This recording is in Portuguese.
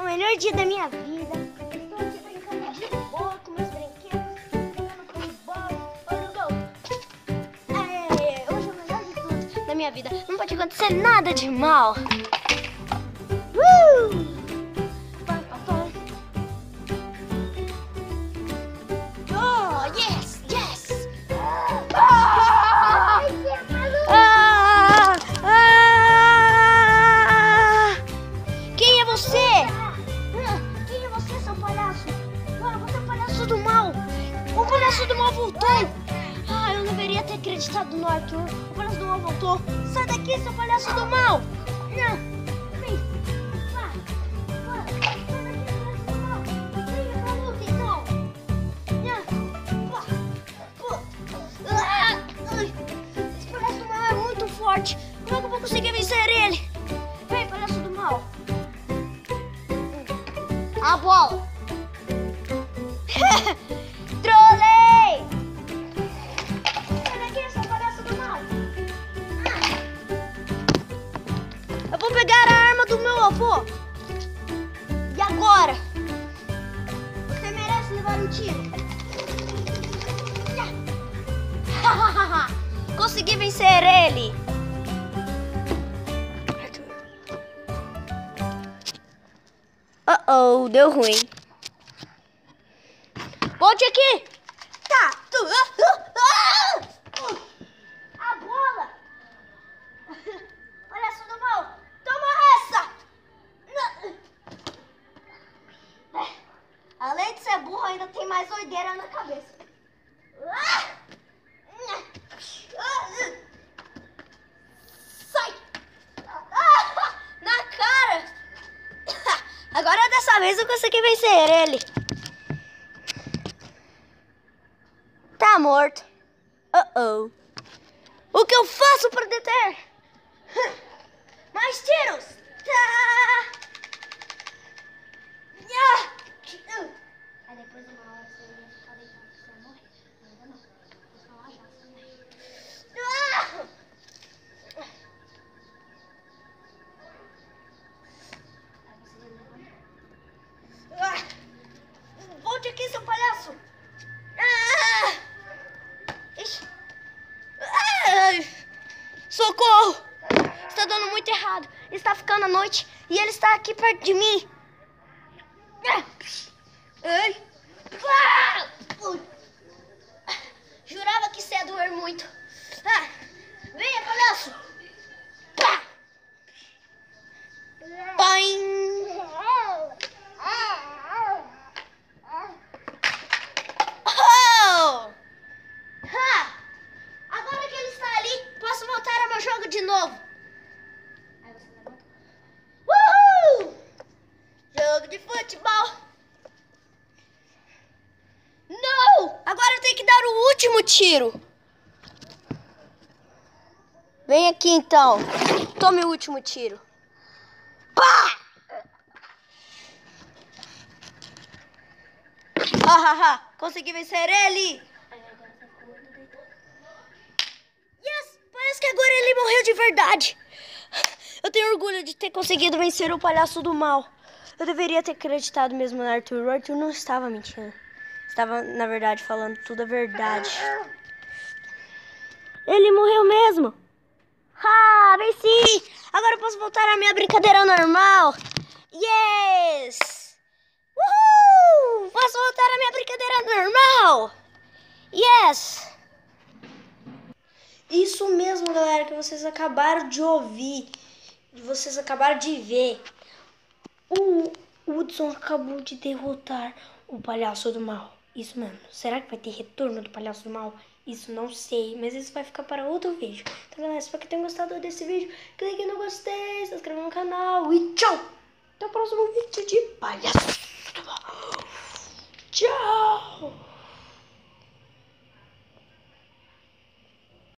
o melhor dia da minha vida. Estou aqui brincando de boa com meus brinquedos, jogando futebol. Hoje é o melhor de tudo da minha vida. Não pode acontecer nada de mal. Oh, yes, yes. Quem é você? Quem é você, seu palhaço? Você é o palhaço do mal. O palhaço do mal voltou. Eu não deveria ter acreditado no Arthur. O palhaço do mal voltou. Sai daqui, seu palhaço do mal. Vem. Sai daqui, palhaço do mal. Venha pra luta, então. Esse palhaço do mal é muito forte. Como é que eu vou conseguir vencer ele? Vem, palhaço do mal. A bola. Trolei! Sai daqui, seu palhaço do mal. Eu vou pegar a arma do meu avô. E agora? Você merece levar um tiro. Consegui vencer ele. Deu ruim. Volte aqui. Tá. A bola. Palhaço do mal. Toma essa. Além de ser burro, ainda tem mais doideira na cabeça. Sai. Na cara. Agora dessa vez eu consegui vencer ele. Tá morto. O que eu faço para deter? Mais tiros. Aí depois de uma hora você ia ficar deitado, você vai morrer. Ainda não. Você vai lá já, você vai. Volte aqui, seu palhaço! Socorro! Está dando muito errado. Está ficando a noite e ele está aqui perto de mim. Jurava que isso ia doer muito. Venha, palhaço! Agora que ele está ali, posso voltar ao meu jogo de novo. Aí você levanta. Jogo de futebol. Não! Agora eu tenho que dar o último tiro. Vem aqui então. Tome o último tiro. Pá! Consegui vencer ele. Yes! Parece que agora ele morreu de verdade. Eu tenho orgulho de ter conseguido vencer o palhaço do mal. Eu deveria ter acreditado mesmo no Arthur. O Arthur não estava mentindo. Estava, na verdade, falando tudo a verdade. Ele morreu mesmo. Venci! Agora eu posso voltar à minha brincadeira normal. Yes! Uhul! Posso voltar à minha brincadeira normal. Yes! Isso mesmo, galera, que vocês acabaram de ouvir. Vocês acabaram de ver. O Hudson acabou de derrotar o palhaço do mal. Isso mesmo. Será que vai ter retorno do palhaço do mal? Isso não sei, mas isso vai ficar para outro vídeo. Então, galera, espero que tenham gostado desse vídeo. Clique no gostei, se inscreva no canal e tchau! Até o próximo vídeo de palhaço do mal. Tchau!